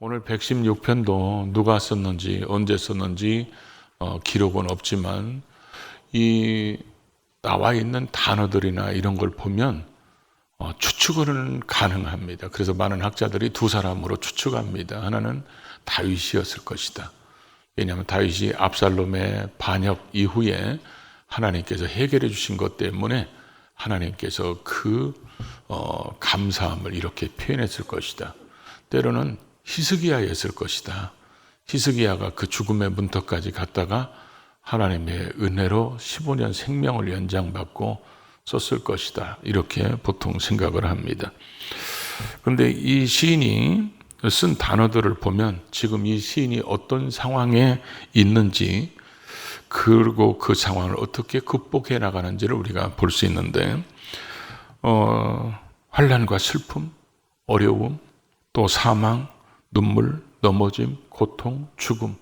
오늘 116편도 누가 썼는지 언제 썼는지 기록은 없지만 이 나와 있는 단어들이나 이런 걸 보면 추측은 가능합니다. 그래서 많은 학자들이 두 사람으로 추측합니다. 하나는 다윗이었을 것이다. 왜냐하면 다윗이 압살롬의 반역 이후에 하나님께서 해결해 주신 것 때문에 하나님께서 그 감사함을 이렇게 표현했을 것이다. 때로는 히스기야였을 것이다. 히스기야가 그 죽음의 문턱까지 갔다가 하나님의 은혜로 15년 생명을 연장받고 썼을 것이다. 이렇게 보통 생각을 합니다. 그런데 이 시인이 쓴 단어들을 보면 지금 이 시인이 어떤 상황에 있는지 그리고 그 상황을 어떻게 극복해 나가는지를 우리가 볼 수 있는데 환난과 슬픔, 어려움, 또 사망, 눈물, 넘어짐, 고통, 죽음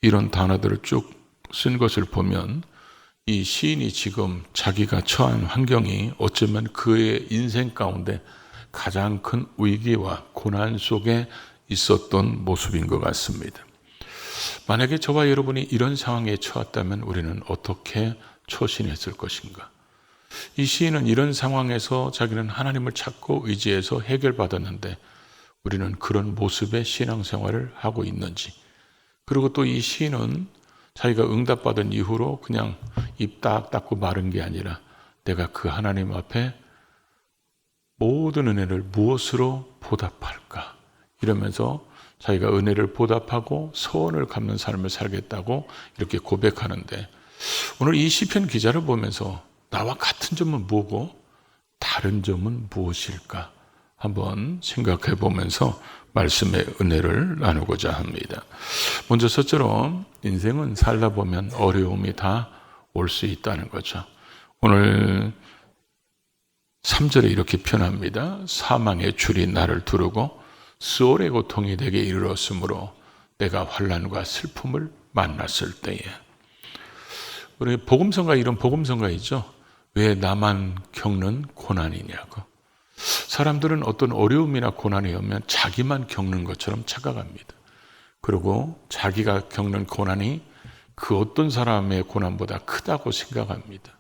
이런 단어들을 쭉 쓴 것을 보면 이 시인이 지금 자기가 처한 환경이 어쩌면 그의 인생 가운데 가장 큰 위기와 고난 속에 있었던 모습인 것 같습니다. 만약에 저와 여러분이 이런 상황에 처했다면 우리는 어떻게 처신했을 것인가? 이 시인은 이런 상황에서 자기는 하나님을 찾고 의지해서 해결받았는데 우리는 그런 모습의 신앙생활을 하고 있는지, 그리고 또 이 시인은 자기가 응답받은 이후로 그냥 입 딱 닫고 마른 게 아니라 내가 그 하나님 앞에 모든 은혜를 무엇으로 보답할까? 이러면서 자기가 은혜를 보답하고 소원을 갚는 삶을 살겠다고 이렇게 고백하는데, 오늘 이 시편 기자를 보면서 나와 같은 점은 뭐고 다른 점은 무엇일까? 한번 생각해 보면서 말씀의 은혜를 나누고자 합니다. 먼저 첫째로 인생은 살다 보면 어려움이 다 올 수 있다는 거죠. 오늘 3절에 이렇게 표현합니다. 사망의 줄이 나를 두르고 스올의 고통이 내게 이르렀으므로 내가 환난과 슬픔을 만났을 때에. 우리 복음성가 이런 복음성가 있죠. 왜 나만 겪는 고난이냐고. 사람들은 어떤 어려움이나 고난이 오면 자기만 겪는 것처럼 착각합니다. 그리고 자기가 겪는 고난이 그 어떤 사람의 고난보다 크다고 생각합니다.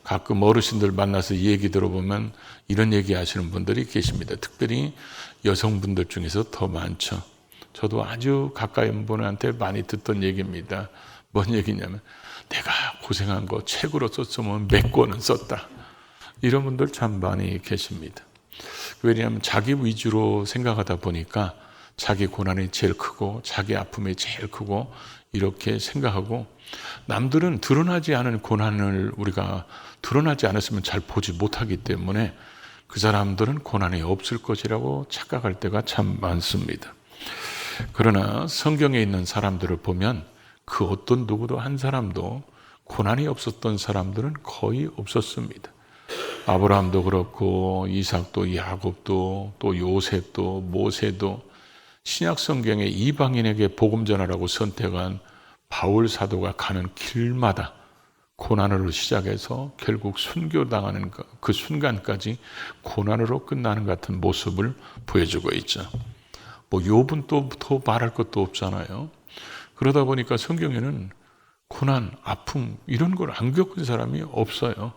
가끔 어르신들 만나서 얘기 들어보면 이런 얘기 하시는 분들이 계십니다. 특별히 여성분들 중에서 더 많죠. 저도 아주 가까이 온 분한테 많이 듣던 얘기입니다. 뭔 얘기냐면 내가 고생한 거 책으로 썼으면 몇 권은 썼다. 이런 분들 참 많이 계십니다. 왜냐하면 자기 위주로 생각하다 보니까 자기 고난이 제일 크고 자기 아픔이 제일 크고 이렇게 생각하고, 남들은 드러나지 않은 고난을 우리가 드러나지 않았으면 잘 보지 못하기 때문에 그 사람들은 고난이 없을 것이라고 착각할 때가 참 많습니다. 그러나 성경에 있는 사람들을 보면 그 어떤 누구도 한 사람도 고난이 없었던 사람들은 거의 없었습니다. 아브라함도 그렇고 이삭도 야곱도 또 요셉도 모세도 신약 성경에 이방인에게 복음 전하라고 선택한 바울 사도가 가는 길마다 고난으로 시작해서 결국 순교당하는 그 순간까지 고난으로 끝나는 같은 모습을 보여주고 있죠. 뭐 욥은 또 더 말할 것도 없잖아요. 그러다 보니까 성경에는 고난, 아픔 이런 걸 안 겪은 사람이 없어요.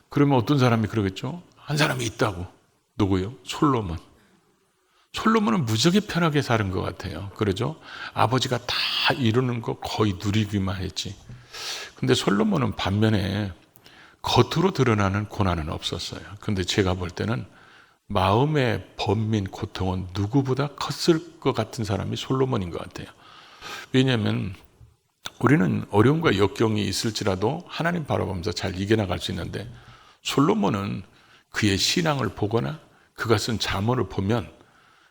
그러면 어떤 사람이 그러겠죠? 한 사람이 있다고. 누구요? 솔로몬. 솔로몬은 무지하게 편하게 사는 것 같아요. 그러죠? 아버지가 다 이루는 거 거의 누리기만 했지. 근데 솔로몬은 반면에 겉으로 드러나는 고난은 없었어요. 근데 제가 볼 때는 마음의 번민 고통은 누구보다 컸을 것 같은 사람이 솔로몬인 것 같아요. 왜냐하면 우리는 어려움과 역경이 있을지라도 하나님 바라보면서 잘 이겨나갈 수 있는데, 솔로몬은 그의 신앙을 보거나 그가 쓴 잠언을 보면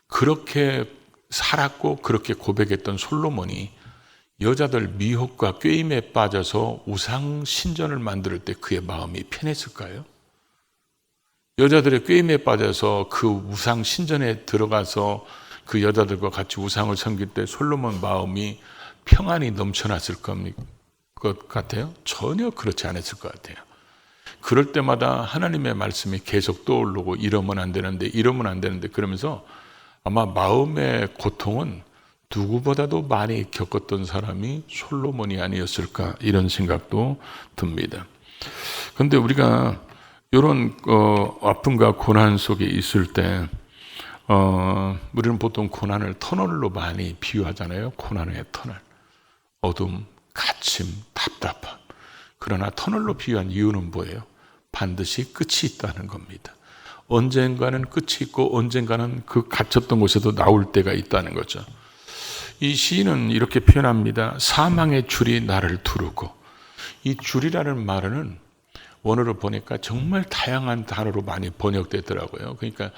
그렇게 살았고 그렇게 고백했던 솔로몬이 여자들 미혹과 꾀임에 빠져서 우상 신전을 만들 때 그의 마음이 편했을까요? 여자들의 꾀임에 빠져서 그 우상 신전에 들어가서 그 여자들과 같이 우상을 섬길 때 솔로몬 마음이 평안이 넘쳐났을 것 같아요? 전혀 그렇지 않았을 것 같아요. 그럴 때마다 하나님의 말씀이 계속 떠오르고 이러면 안 되는데 그러면서 아마 마음의 고통은 누구보다도 많이 겪었던 사람이 솔로몬이 아니었을까 이런 생각도 듭니다. 그런데 우리가 이런 아픔과 고난 속에 있을 때 우리는 보통 고난을 터널로 많이 비유하잖아요. 고난의 터널, 어둠, 갇힘, 답답함. 그러나 터널로 비유한 이유는 뭐예요? 반드시 끝이 있다는 겁니다. 언젠가는 끝이 있고 언젠가는 그 갇혔던 곳에도 나올 때가 있다는 거죠. 이 시인은 이렇게 표현합니다. 사망의 줄이 나를 두르고. 이 줄이라는 말은 원어를 보니까 정말 다양한 단어로 많이 번역되더라고요. 그러니까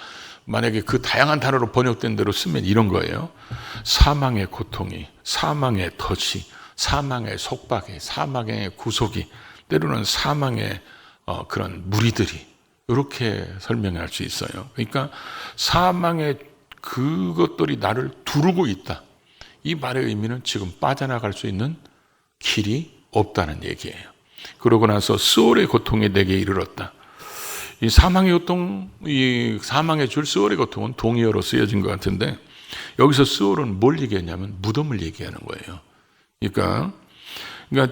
만약에 그 다양한 단어로 번역된 대로 쓰면 이런 거예요. 사망의 고통이, 사망의 덫이, 사망의 속박이, 사망의 구속이, 때로는 사망의 그런 무리들이 이렇게 설명할 수 있어요. 그러니까 사망의 그것들이 나를 두르고 있다. 이 말의 의미는 지금 빠져나갈 수 있는 길이 없다는 얘기예요. 그러고 나서 스올의 고통이 내게 이르렀다. 이 사망의 고통, 이 사망의 줄 스올의 고통은 동의어로 쓰여진 것 같은데 여기서 스올은 뭘 얘기하냐면 무덤을 얘기하는 거예요. 그러니까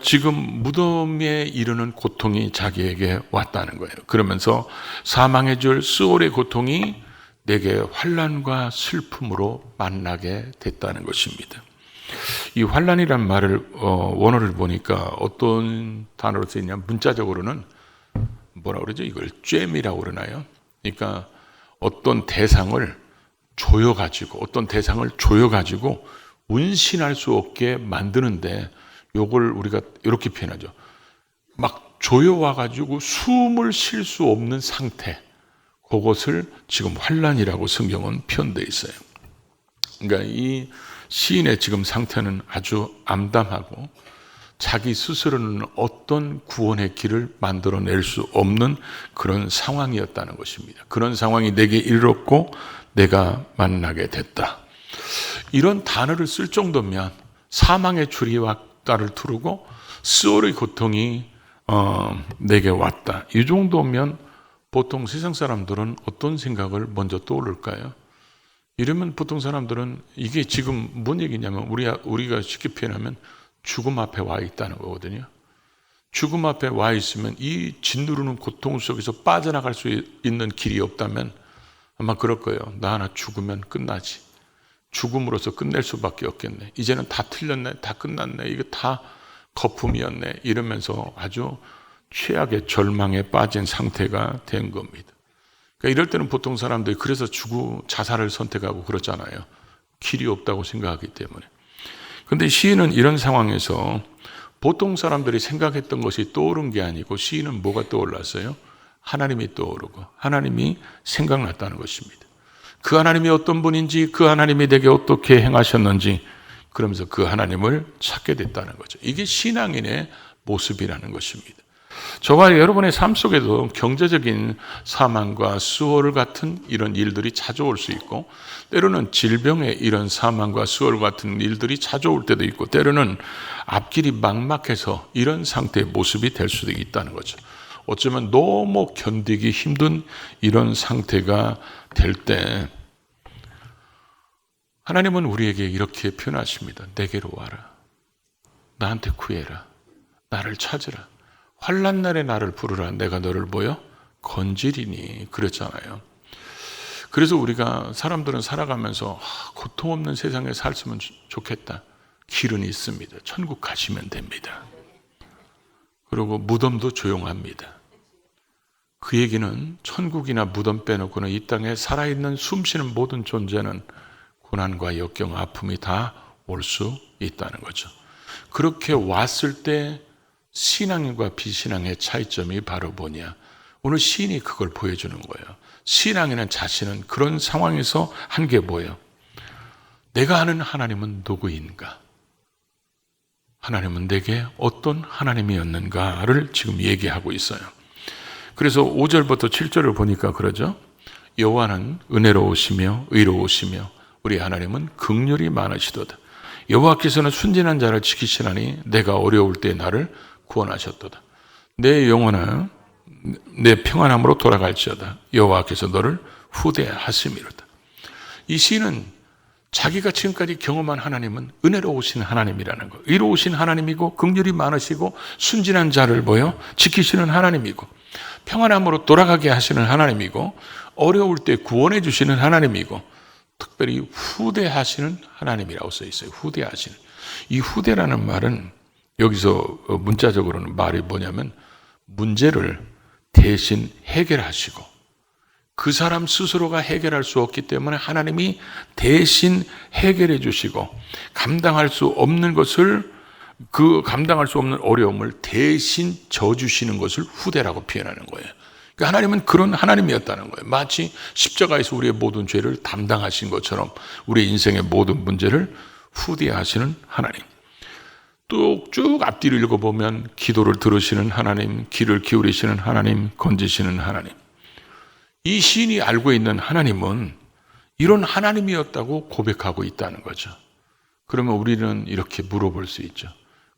지금 무덤에 이르는 고통이 자기에게 왔다는 거예요. 그러면서 사망의 줄 스올의 고통이 내게 환난과 슬픔으로 만나게 됐다는 것입니다. 이 환난이란 말을 원어를 보니까 어떤 단어로 쓰이냐, 문자적으로는 뭐라 그러죠? 이걸 쬐미라고 그러나요? 그러니까 어떤 대상을 조여가지고 운신할 수 없게 만드는데 요걸 우리가 이렇게 표현하죠. 막 조여와가지고 숨을 쉴 수 없는 상태, 그것을 지금 환난이라고 성경은 표현되어 있어요. 그러니까 이 시인의 지금 상태는 아주 암담하고 자기 스스로는 어떤 구원의 길을 만들어낼 수 없는 그런 상황이었다는 것입니다. 그런 상황이 내게 이르렀고 내가 만나게 됐다. 이런 단어를 쓸 정도면 사망의 줄이와 나를 두르고 스올의 고통이 내게 왔다. 이 정도면 보통 세상 사람들은 어떤 생각을 먼저 떠오를까요? 이러면 보통 사람들은 이게 지금 뭔 얘기냐면 우리가 쉽게 표현하면 죽음 앞에 와 있다는 거거든요. 죽음 앞에 와 있으면 이 짓누르는 고통 속에서 빠져나갈 수 있는 길이 없다면 아마 그럴 거예요. 나 하나 죽으면 끝나지. 죽음으로써 끝낼 수밖에 없겠네. 이제는 다 틀렸네. 다 끝났네. 이거 다 거품이었네. 이러면서 아주 최악의 절망에 빠진 상태가 된 겁니다. 그러니까 이럴 때는 보통 사람들이 그래서 자살을 선택하고 그러잖아요. 길이 없다고 생각하기 때문에. 그런데 시인은 이런 상황에서 보통 사람들이 생각했던 것이 떠오른 게 아니고 시인은 뭐가 떠올랐어요? 하나님이 떠오르고 하나님이 생각났다는 것입니다. 그 하나님이 어떤 분인지, 그 하나님이 내게 어떻게 행하셨는지, 그러면서 그 하나님을 찾게 됐다는 거죠. 이게 신앙인의 모습이라는 것입니다. 저와 여러분의 삶 속에도 경제적인 사망과 수월 같은 이런 일들이 찾아올 수 있고, 때로는 질병의 이런 사망과 수월 같은 일들이 찾아올 때도 있고, 때로는 앞길이 막막해서 이런 상태의 모습이 될 수도 있다는 거죠. 어쩌면 너무 견디기 힘든 이런 상태가 될 때 하나님은 우리에게 이렇게 표현하십니다. 내게로 와라. 나한테 구해라. 나를 찾으라. 환난 날에 나를 부르라. 내가 너를 건지리니. 그랬잖아요. 그래서 우리가 사람들은 살아가면서 고통 없는 세상에 살았으면 좋겠다. 길은 있습니다. 천국 가시면 됩니다. 그리고 무덤도 조용합니다. 그 얘기는 천국이나 무덤 빼놓고는 이 땅에 살아있는 숨쉬는 모든 존재는 고난과 역경, 아픔이 다 올 수 있다는 거죠. 그렇게 왔을 때 신앙과 비신앙의 차이점이 바로 뭐냐? 오늘 시인이 그걸 보여주는 거예요. 신앙이라는 자신은 그런 상황에서 한 게 뭐예요? 내가 아는 하나님은 누구인가? 하나님은 내게 어떤 하나님이었는가를 지금 얘기하고 있어요. 그래서 5절부터 7절을 보니까 그러죠. 여호와는 은혜로우시며 의로우시며 우리 하나님은 긍휼이 많으시도다. 여호와께서는 순진한 자를 지키시나니 내가 어려울 때 나를 구원하셨도다. 내 영혼아 내 평안함으로 돌아갈지어다. 여호와께서 너를 후대하심이로다. 이 시인은 자기가 지금까지 경험한 하나님은 은혜로우신 하나님이라는 거, 의로우신 하나님이고 긍휼이 많으시고 순진한 자를 지키시는 하나님이고 평안함으로 돌아가게 하시는 하나님이고 어려울 때 구원해 주시는 하나님이고 특별히 후대하시는 하나님이라고 써 있어요. 후대하시는. 이 후대라는 말은 여기서 문자적으로는 말이 뭐냐면 문제를 대신 해결하시고 그 사람 스스로가 해결할 수 없기 때문에 하나님이 대신 해결해 주시고 감당할 수 없는 어려움을 대신 져주시는 것을 후대라고 표현하는 거예요. 그러니까 하나님은 그런 하나님이었다는 거예요. 마치 십자가에서 우리의 모든 죄를 담당하신 것처럼 우리의 인생의 모든 문제를 후대하시는 하나님. 또 쭉 앞뒤를 읽어보면 기도를 들으시는 하나님, 귀를 기울이시는 하나님, 건지시는 하나님. 이 시인이 알고 있는 하나님은 이런 하나님이었다고 고백하고 있다는 거죠. 그러면 우리는 이렇게 물어볼 수 있죠.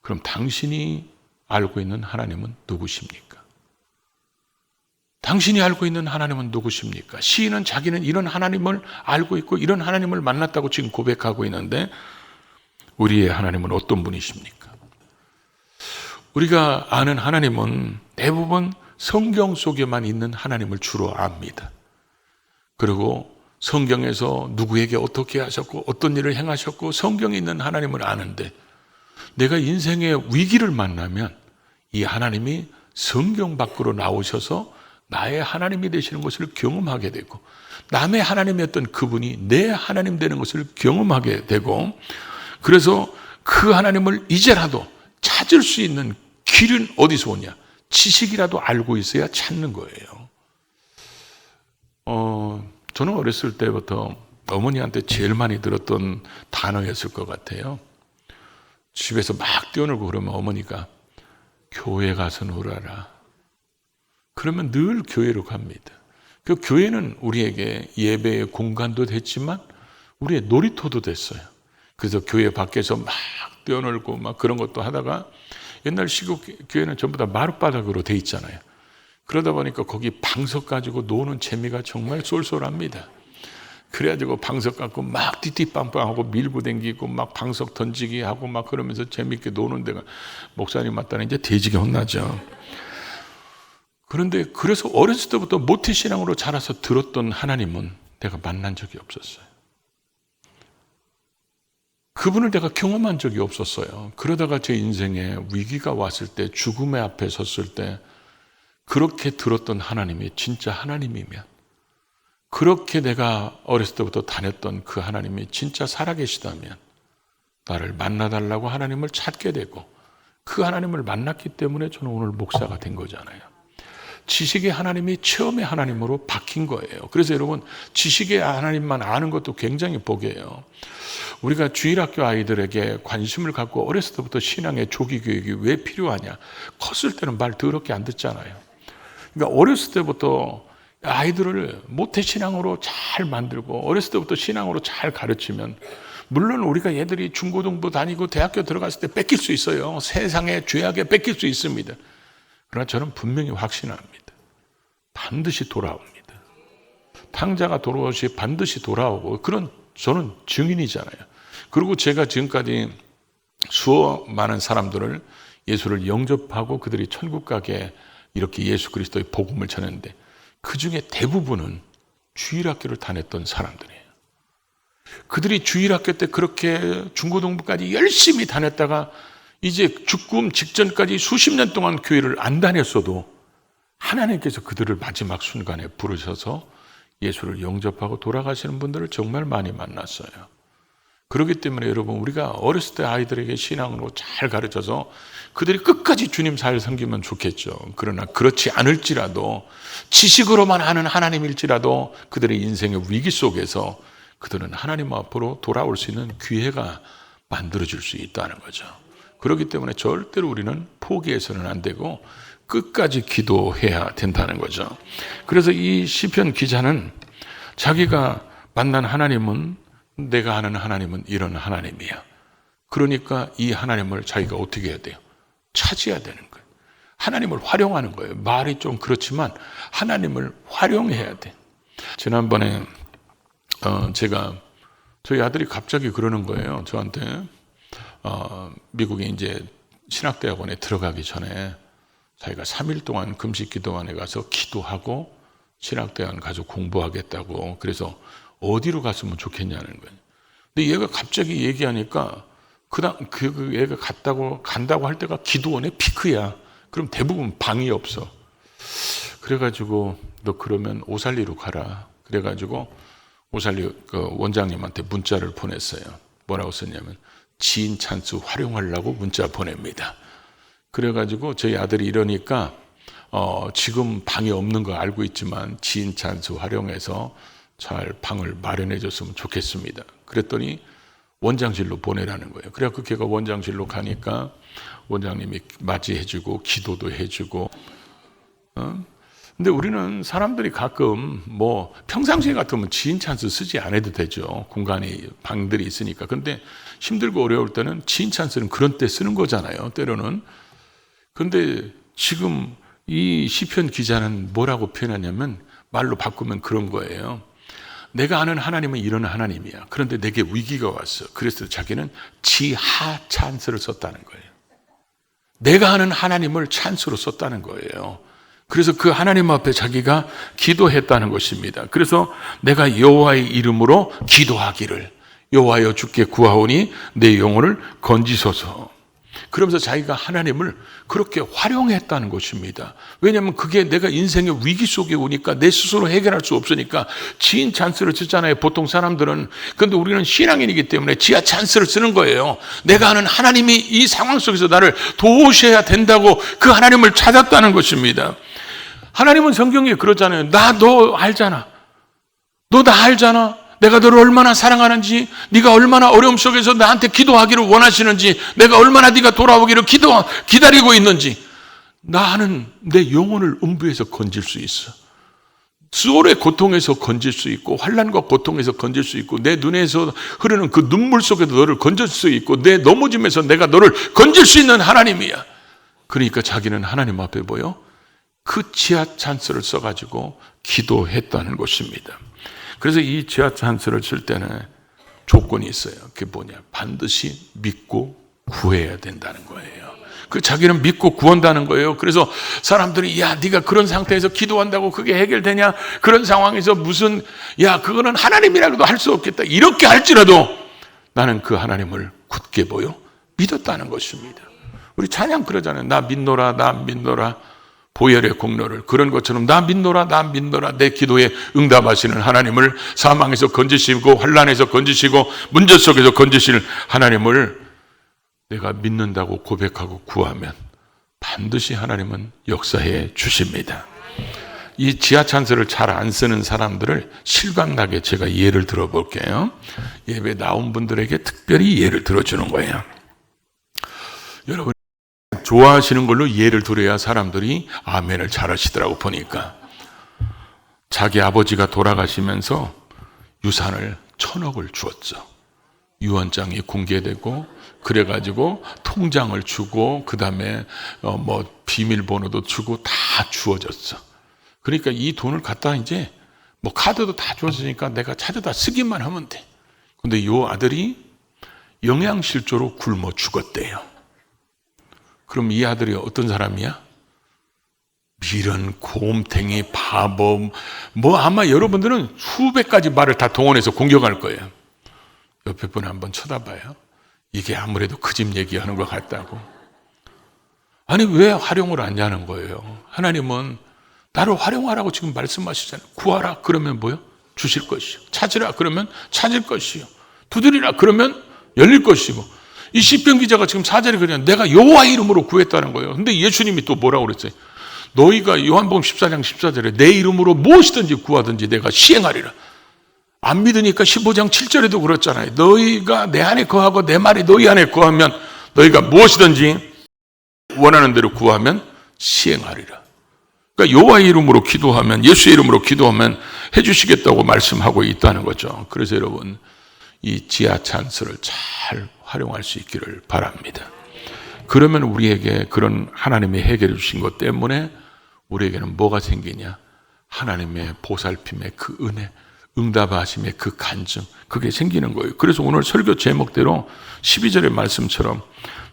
그럼 당신이 알고 있는 하나님은 누구십니까? 당신이 알고 있는 하나님은 누구십니까? 시인은 자기는 이런 하나님을 알고 있고 이런 하나님을 만났다고 지금 고백하고 있는데 우리의 하나님은 어떤 분이십니까? 우리가 아는 하나님은 대부분 성경 속에만 있는 하나님을 주로 압니다. 그리고 성경에서 누구에게 어떻게 하셨고 어떤 일을 행하셨고 성경에 있는 하나님을 아는데 내가 인생의 위기를 만나면 이 하나님이 성경 밖으로 나오셔서 나의 하나님이 되시는 것을 경험하게 되고 남의 하나님이었던 그분이 내 하나님 되는 것을 경험하게 되고 그래서 그 하나님을 이제라도 찾을 수 있는 길은 어디서 오냐? 지식이라도 알고 있어야 찾는 거예요. 저는 어렸을 때부터 어머니한테 제일 많이 들었던 단어였을 것 같아요. 집에서 막 뛰어놀고 그러면 어머니가 교회 가서 놀아라. 그러면 늘 교회로 갑니다. 그 교회는 우리에게 예배의 공간도 됐지만 우리의 놀이터도 됐어요. 그래서 교회 밖에서 막 뛰어놀고 막 그런 것도 하다가 옛날 시국 교회는 전부 다 마룻바닥으로 돼 있잖아요. 그러다 보니까 거기 방석 가지고 노는 재미가 정말 쏠쏠합니다. 그래가지고 방석 갖고 막 띠띠빵빵하고 밀고 댕기고 막 방석 던지기 하고 막 그러면서 재밌게 노는 데가 목사님 맞다는 이제 돼지게 혼나죠. 그런데 그래서 어렸을 때부터 모태신앙으로 자라서 들었던 하나님은 내가 만난 적이 없었어요. 그분을 내가 경험한 적이 없었어요. 그러다가 제 인생에 위기가 왔을 때 죽음의 앞에 섰을 때 그렇게 들었던 하나님이 진짜 하나님이면 그렇게 내가 어렸을 때부터 다녔던 그 하나님이 진짜 살아계시다면 나를 만나달라고 하나님을 찾게 되고 그 하나님을 만났기 때문에 저는 오늘 목사가 된 거잖아요. 지식의 하나님이 처음의 하나님으로 바뀐 거예요. 그래서 여러분 지식의 하나님만 아는 것도 굉장히 복이에요. 우리가 주일학교 아이들에게 관심을 갖고 어렸을 때부터 신앙의 조기 교육이 왜 필요하냐? 컸을 때는 말 더럽게 안 듣잖아요. 그러니까 어렸을 때부터 아이들을 모태신앙으로 잘 만들고 어렸을 때부터 신앙으로 잘 가르치면 물론 우리가 얘들이 중고등부 다니고 대학교 들어갔을 때 뺏길 수 있어요. 세상의 죄악에 뺏길 수 있습니다. 그러나 저는 분명히 확신합니다. 반드시 돌아옵니다. 탕자가 돌아오시 반드시 돌아오고 그런 저는 증인이잖아요. 그리고 제가 지금까지 수억 많은 사람들을 예수를 영접하고 그들이 천국 가게 이렇게 예수 그리스도의 복음을 전했는데 그 중에 대부분은 주일학교를 다녔던 사람들이에요. 그들이 주일학교 때 그렇게 중고등부까지 열심히 다녔다가 이제 죽음 직전까지 수십 년 동안 교회를 안 다녔어도 하나님께서 그들을 마지막 순간에 부르셔서 예수를 영접하고 돌아가시는 분들을 정말 많이 만났어요. 그렇기 때문에 여러분 우리가 어렸을 때 아이들에게 신앙으로 잘 가르쳐서 그들이 끝까지 주님 잘 섬기면 좋겠죠. 그러나 그렇지 않을지라도 지식으로만 아는 하나님일지라도 그들의 인생의 위기 속에서 그들은 하나님 앞으로 돌아올 수 있는 기회가 만들어질 수 있다는 거죠. 그렇기 때문에 절대로 우리는 포기해서는 안 되고 끝까지 기도해야 된다는 거죠. 그래서 이 시편 기자는 자기가 만난 하나님은 내가 아는 하나님은 이런 하나님이야. 그러니까 이 하나님을 자기가 어떻게 해야 돼요? 차지해야 되는 거예요. 하나님을 활용하는 거예요. 말이 좀 그렇지만 하나님을 활용해야 돼. 지난번에 제가 저희 아들이 갑자기 그러는 거예요. 저한테 미국에 이제 신학대학원에 들어가기 전에 자기가 3일 동안 금식 기도원에 가서 기도하고 신학대학원 가서 공부하겠다고. 그래서 어디로 갔으면 좋겠냐는 거예요. 근데 얘가 갑자기 얘기하니까 그 얘가 간다고 할 때가 기도원의 피크야. 그럼 대부분 방이 없어. 그래가지고 너 그러면 오살리로 가라. 그래가지고 오살리 그 원장님한테 문자를 보냈어요. 뭐라고 썼냐면 지인 찬스 활용하려고 문자 보냅니다. 그래가지고 저희 아들이 이러니까 지금 방이 없는 거 알고 있지만 지인 찬스 활용해서 잘 방을 마련해 줬으면 좋겠습니다. 그랬더니 원장실로 보내라는 거예요. 그래갖고 걔가 원장실로 가니까 원장님이 맞이해주고 기도도 해주고. 근데 우리는 사람들이 가끔 뭐 평상시에 같으면 지인 찬스 쓰지 않아도 되죠. 공간이 방들이 있으니까. 근데 힘들고 어려울 때는 지인 찬스는 그런 때 쓰는 거잖아요. 때로는. 근데 지금 이 시편 기자는 뭐라고 표현하냐면 말로 바꾸면 그런 거예요. 내가 아는 하나님은 이런 하나님이야. 그런데 내게 위기가 왔어. 그래서 자기는 지하 찬스를 썼다는 거예요. 내가 아는 하나님을 찬스로 썼다는 거예요. 그래서 그 하나님 앞에 자기가 기도했다는 것입니다. 그래서 내가 여호와의 이름으로 기도하기를 여호와여 주께 구하오니 내 영혼을 건지소서. 그러면서 자기가 하나님을 그렇게 활용했다는 것입니다. 왜냐하면 그게 내가 인생의 위기 속에 오니까 내 스스로 해결할 수 없으니까 지인 찬스를 쓰잖아요. 보통 사람들은. 그런데 우리는 신앙인이기 때문에 지하 찬스를 쓰는 거예요. 내가 아는 하나님이 이 상황 속에서 나를 도우셔야 된다고 그 하나님을 찾았다는 것입니다. 하나님은 성경에 그러잖아요. 너 알잖아. 너 나 알잖아. 내가 너를 얼마나 사랑하는지, 네가 얼마나 어려움 속에서 나한테 기도하기를 원하시는지, 내가 얼마나 네가 돌아오기를 기다리고 있는지. 나는 내 영혼을 음부에서 건질 수 있어. 수월의 고통에서 건질 수 있고, 환난과 고통에서 건질 수 있고, 내 눈에서 흐르는 그 눈물 속에서 너를 건질 수 있고, 내 넘어짐에서 내가 너를 건질 수 있는 하나님이야. 그러니까 자기는 하나님 앞에 그 지하 찬스를 써가지고 기도했다는 것입니다. 그래서 이 지하 찬스를 쓸 때는 조건이 있어요. 그게 뭐냐? 반드시 믿고 구해야 된다는 거예요. 그 자기는 믿고 구한다는 거예요. 그래서 사람들이 네가 그런 상태에서 기도한다고 그게 해결되냐? 그런 상황에서 그거는 하나님이라고도 할 수 없겠다. 이렇게 할지라도 나는 그 하나님을 굳게 믿었다는 것입니다. 우리 찬양 그러잖아요. 나 믿노라, 나 믿노라. 보혈의 공로를. 그런 것처럼 나 믿노라, 나 믿노라. 내 기도에 응답하시는 하나님을, 사망에서 건지시고 환난에서 건지시고 문제 속에서 건지실 하나님을 내가 믿는다고 고백하고 구하면 반드시 하나님은 역사해 주십니다. 이 지하 찬스를 잘 안 쓰는 사람들을 실감나게 제가 예를 들어볼게요. 예배 나온 분들에게 특별히 예를 들어주는 거예요. 여러분 좋아하시는 걸로 예를 들어야 사람들이 아멘을 잘하시더라고. 보니까 자기 아버지가 돌아가시면서 유산을 1,000억을 주었죠. 유언장이 공개되고 그래가지고 통장을 주고 그 다음에 비밀번호도 주고 다 주어졌어. 그러니까 이 돈을 갖다 이제 카드도 다 주어지니까 내가 찾아다 쓰기만 하면 돼. 근데 요 아들이 영양실조로 굶어 죽었대요. 그럼 이 아들이 어떤 사람이야? 미련, 곰탱이, 바보, 아마 여러분들은 수백 가지 말을 다 동원해서 공격할 거예요. 옆에 분 한번 쳐다봐요. 이게 아무래도 그 집 얘기하는 것 같다고. 아니 왜 활용을 안 하는 거예요? 하나님은 나를 활용하라고 지금 말씀하시잖아요. 구하라 그러면 주실 것이요. 찾으라 그러면 찾을 것이요. 두드리라 그러면 열릴 것이고. 이 시편 기자가 지금 4절에 그냥 내가 여호와 이름으로 구했다는 거예요. 근데 예수님이 또 뭐라고 그랬어요? 너희가 요한복음 14장 14절에 내 이름으로 무엇이든지 구하든지 내가 시행하리라. 안 믿으니까 15장 7절에도 그렇잖아요. 너희가 내 안에 거하고 내 말이 너희 안에 거하면 너희가 무엇이든지 원하는 대로 구하면 시행하리라. 그러니까 여호와의 이름으로 기도하면, 예수의 이름으로 기도하면 해주시겠다고 말씀하고 있다는 거죠. 그래서 여러분 이 지하 찬스를 잘 활용할 수 있기를 바랍니다. 그러면 우리에게 그런 하나님이 해결해 주신 것 때문에 우리에게는 뭐가 생기냐? 하나님의 보살핌의 그 은혜, 응답하심의 그 간증, 그게 생기는 거예요. 그래서 오늘 설교 제목대로 12절의 말씀처럼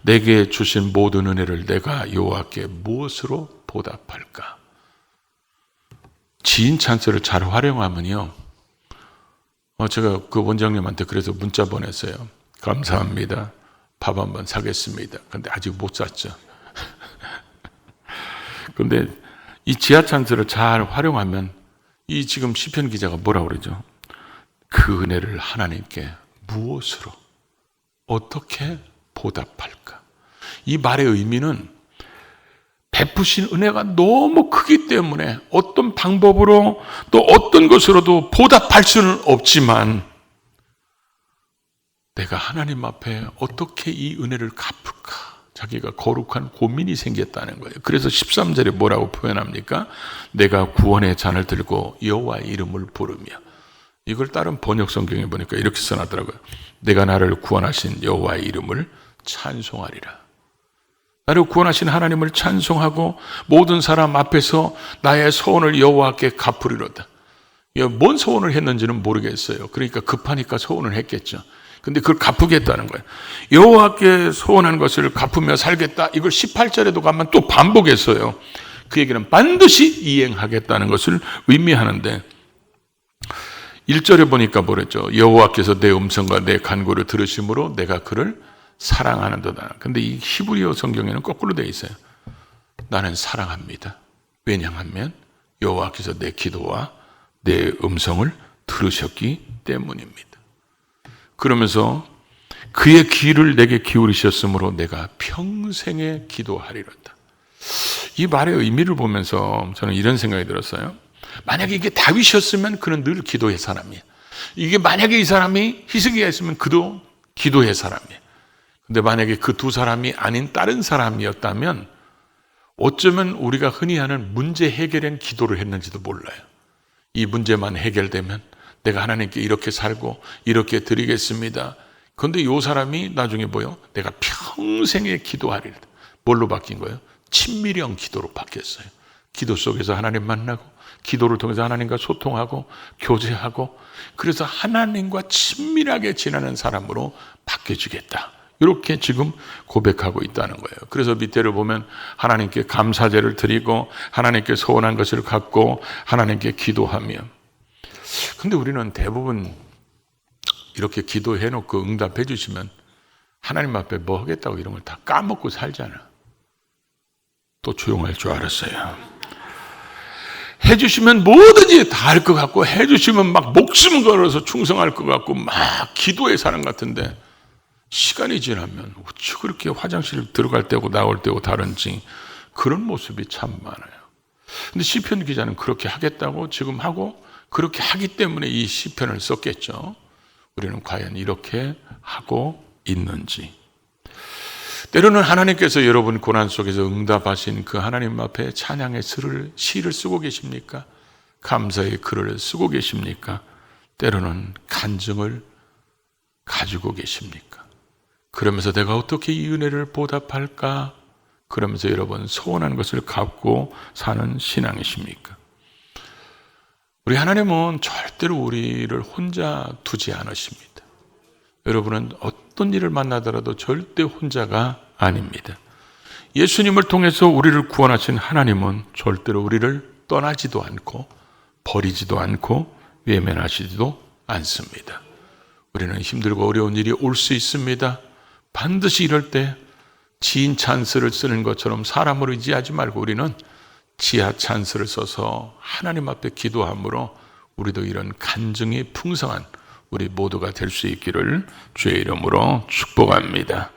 내게 주신 모든 은혜를 내가 여호와께 무엇으로 보답할까? 지인 찬스를 잘 활용하면요. 제가 그 원장님한테 그래서 문자 보냈어요. 감사합니다. 밥 한번 사겠습니다. 근데 아직 못 샀죠. 근데 이 지하 찬스를 잘 활용하면 이 지금 시편 기자가 뭐라고 그러죠? 그 은혜를 하나님께 무엇으로 어떻게 보답할까? 이 말의 의미는 베푸신 은혜가 너무 크기 때문에 어떤 방법으로 또 어떤 것으로도 보답할 수는 없지만 내가 하나님 앞에 어떻게 이 은혜를 갚을까? 자기가 거룩한 고민이 생겼다는 거예요. 그래서 13절에 뭐라고 표현합니까? 내가 구원의 잔을 들고 여호와의 이름을 부르며, 이걸 다른 번역 성경에 보니까 이렇게 써놨더라고요. 내가 나를 구원하신 여호와의 이름을 찬송하리라. 나를 구원하신 하나님을 찬송하고 모든 사람 앞에서 나의 소원을 여호와께 갚으리로다. 뭔 소원을 했는지는 모르겠어요. 그러니까 급하니까 소원을 했겠죠. 근데 그걸 갚으겠다는 거예요. 여호와께 소원한 것을 갚으며 살겠다. 이걸 18절에도 가면 또 반복했어요. 그 얘기는 반드시 이행하겠다는 것을 의미하는데 1절에 보니까 뭐랬죠? 여호와께서 내 음성과 내 간구를 들으심으로 내가 그를 사랑하는도다. 근데 이 히브리어 성경에는 거꾸로 되어 있어요. 나는 사랑합니다. 왜냐하면 여호와께서 내 기도와 내 음성을 들으셨기 때문입니다. 그러면서 그의 귀를 내게 기울이셨으므로 내가 평생에 기도하리로다. 이 말의 의미를 보면서 저는 이런 생각이 들었어요. 만약에 이게 다윗이었으면 그는 늘 기도의 사람이에요. 이게 만약에 이 사람이 히스기야가 있으면 그도 기도의 사람이에요. 근데 만약에 그 두 사람이 아닌 다른 사람이었다면 어쩌면 우리가 흔히 하는 문제 해결엔 기도를 했는지도 몰라요. 이 문제만 해결되면 내가 하나님께 이렇게 살고 이렇게 드리겠습니다. 그런데 이 사람이 나중에 뭐요? 내가 평생에 기도하리라. 뭘로 바뀐 거예요? 친밀형 기도로 바뀌었어요. 기도 속에서 하나님 만나고 기도를 통해서 하나님과 소통하고 교제하고 그래서 하나님과 친밀하게 지내는 사람으로 바뀌어지겠다. 이렇게 지금 고백하고 있다는 거예요. 그래서 밑에를 보면 하나님께 감사제를 드리고 하나님께 소원한 것을 갖고 하나님께 기도하며, 근데 우리는 대부분 이렇게 기도해 놓고 응답해 주시면 하나님 앞에 뭐 하겠다고 이런 걸 다 까먹고 살잖아. 또 조용할 줄 알았어요. 해주시면 뭐든지 다 할 것 같고 해주시면 막 목숨 걸어서 충성할 것 같고 막 기도의 사람 같은데 시간이 지나면 어찌 그렇게 화장실 들어갈 때고 나올 때고 다른지 그런 모습이 참 많아요. 근데 시편 기자는 그렇게 하겠다고 지금 하고 그렇게 하기 때문에 이 시편을 썼겠죠. 우리는 과연 이렇게 하고 있는지. 때로는 하나님께서 여러분 고난 속에서 응답하신 그 하나님 앞에 찬양의 시를 쓰고 계십니까? 감사의 글을 쓰고 계십니까? 때로는 간증을 가지고 계십니까? 그러면서 내가 어떻게 이 은혜를 보답할까? 그러면서 여러분 소원한 것을 갖고 사는 신앙이십니까? 우리 하나님은 절대로 우리를 혼자 두지 않으십니다. 여러분은 어떤 일을 만나더라도 절대 혼자가 아닙니다. 예수님을 통해서 우리를 구원하신 하나님은 절대로 우리를 떠나지도 않고 버리지도 않고 외면하시지도 않습니다. 우리는 힘들고 어려운 일이 올 수 있습니다. 반드시 이럴 때 지인 찬스를 쓰는 것처럼 사람을 의지하지 말고 우리는 지하 찬스를 써서 하나님 앞에 기도함으로 우리도 이런 간증이 풍성한 우리 모두가 될 수 있기를 주의 이름으로 축복합니다.